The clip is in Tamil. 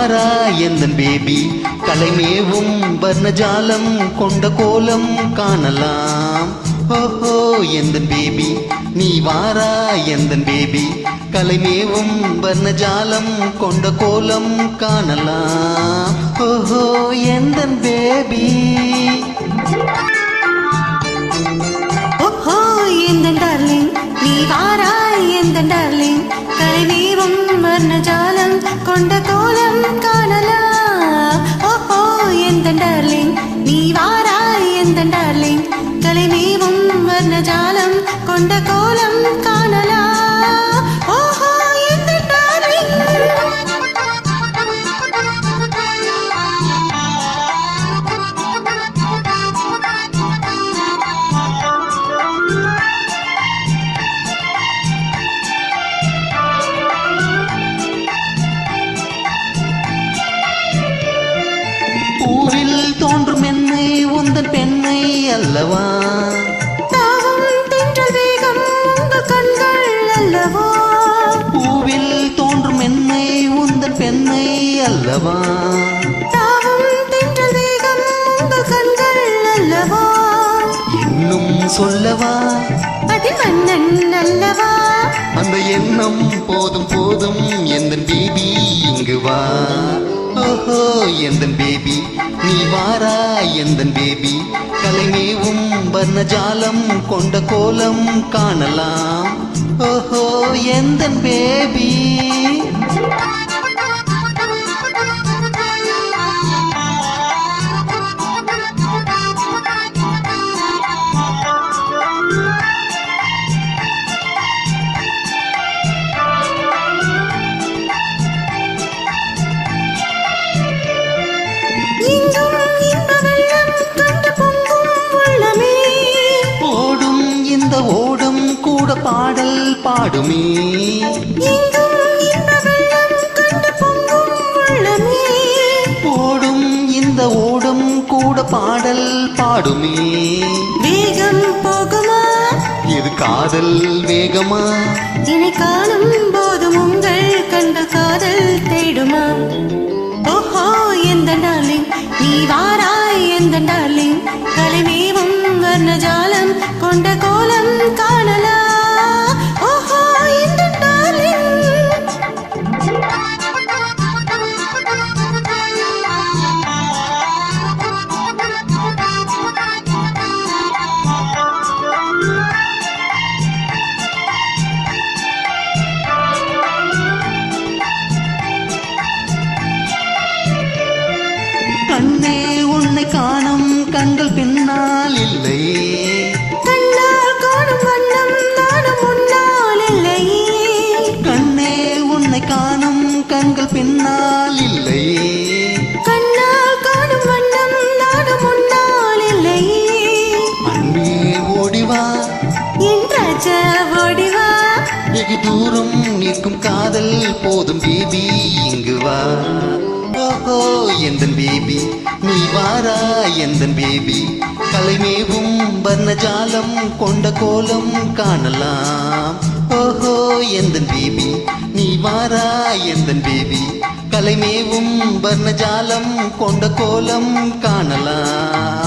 வாரா எந்தன் பேபி கலைமேவும் வர்ணஜாலம் கொண்ட கோலம் காணலாம். ஓஹோ எந்தன் பேபி நீ வாரா எந்தன் பேபி கலைமேவும் வர்ணஜாலம் கொண்ட கோலம் காணலாம். ஓஹோ எந்தன் பேபி ஓஹோ எந்தன் டார்லிங் நீ வாரா எந்தன் டார்லிங் கலைமேவும் வர்ணஜாலம் கொண்ட கோலம் காணலாம். ஓஹோ எந்தன் டார்லிங் நீ வாரா எந்தன் டார்லிங் கலைமேவும் வர்ணஜாலம் கொண்ட கோலம் காணலாம். ஓஹோ எந்தன் டார்லிங் பூவில் தோன்றும் என்னை உந்தன் பெண்ணை அல்லவா, தாவும் தென்றல் வேகம் உங்கள் கண்கள் அல்லவா, பூவில் தோன்றும் என்னை உந்தன் பெண்ணை அல்லவா, தாவும் தென்றல் வேகம் உங்கள் கண்கள் அல்லவா, இன்னும் சொல்லவா அது மன்னன் அல்லவா, அந்த எண்ணம் போதும் போதும் எந்தன் பேபி இங்கு வா. ஓஹோ எந்தன் பேபி நீ வாரா எந்தன் பேபி கலைமேவும் வர்ணஜாலம் கொண்ட கோலம் காணலாம். ஓஹோ எந்தன் பேபி இங்கும் இன்ப வெள்ளம் கண்டு பொங்கும் உள்ளமே, ஓடும் இந்த ஓடும் கூட பாடல் பாடுமே, இங்கும் இன்ப வெள்ளம் கண்டு பொங்கும் உள்ளமே, ஓடும் இந்த ஓடும் கூட பாடல் பாடுமே. வேகம் போகுமா இது காதல் வேகமா, என்னை காணும் போதும் உங்கள் கண்ட காதல் தேடுமா. ஓஹோ எந்த டார்லிங் நீ வாராய் எந்த டார்லிங் கலைமேவும் வர்ணஜாலம் கொண்ட கோலம் காணலாம். ஓஹோ எந்த டார்லிங் கண்ணே உன்னை காணும் கண்கள் பின்னால் இல்லை, கண்ணால் காணும் வண்ணம் நானும் முன்னால் இல்லையே, கண்ணே உன்னை காணும் கண்கள் பின்னால் இல்லை, கண்ணால் காணும் வண்ணம் நானும் முன்னால் இல்லையே, அன்பே ஓடிவா என் ராஜா ஓடிவா, வெகு தூரம் நிற்கும் காதல் போதும் பேபி இங்கு வா. ஓஹோ எந்தன் பேபி நீ வாரா எந்தன் பேபி கலைமேவும் வர்ணஜாலம் கொண்ட கோலம் காணலாம். ஓஹோ எந்தன் பேபி நீ வாரா எந்தன் பேபி கலைமேவும் வர்ணஜாலம் கொண்ட கோலம் காணலாம்.